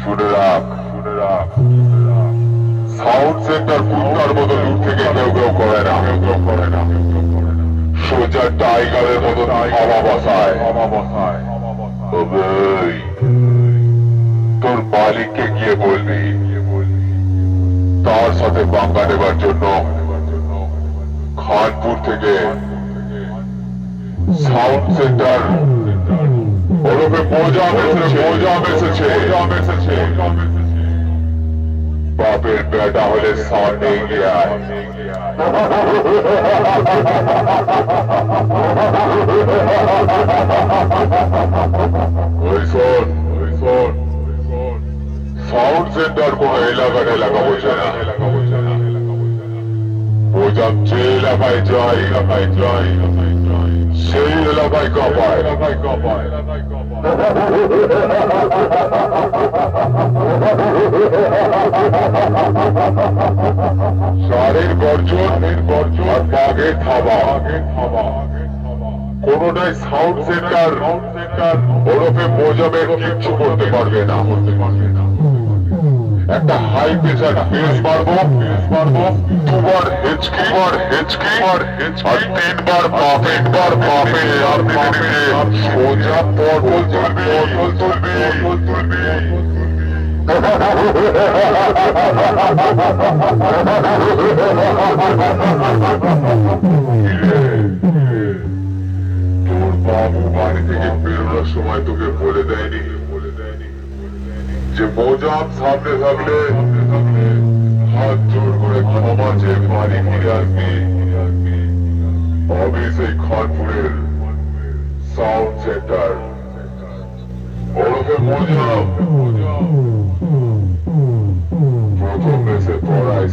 শুনে রাখ, শুনে রাখ, সাউন্ড সেন্টার কুত্তার মতো দূর থেকে কেউ কেউ করে না, কেউ কেউ করে না, সোজা টাইগারের মতো হাওয়া বসায়, হাওয়া বসায়। তবে তোর মালিককে গিয়ে বলবি তার সাথে পাঙ্গা নেবার জন্য খানপুর থেকে সাউন্ড সেন্টার ওরফে মোজাম এসেছে। বাপের বেটা হলে সামনে এগিয়ে আয়। ওই শোন, ওই শোন, সাউন্ড সেন্টার কোন এলাকার এলাকা বোঝে না। মোজাম যে এলাকায় যায়, এলাকায় যায়, সেই এলাকায় কাঁপায়, এলাকায় কাঁপায়। ষাঁড়ের গর্জন, আর বাঘের থাবা, কোনটাই সাউন্ড সেন্টার ওরফে মোজামের কিচ্ছু করতে পারবে না। একটা হাই প্রেসার বেস মারবো, দুবার হেঁচকি, আর তিনবার বাপে আর দিতে সোজা পটল তুলবে। তোর বাবু বাড়ি থেকে বেরোনোর সময় তোকে বলে দেয়নি যে মোজাম সামনে থাকলে হাত জোর করে ক্ষমা চেয়ে বাড়ি ফিরে আসবি। আমি সেই খানপুরের সাউন্ড সেন্টার ওরফে মোজাম প্রথম এসে পড়ায়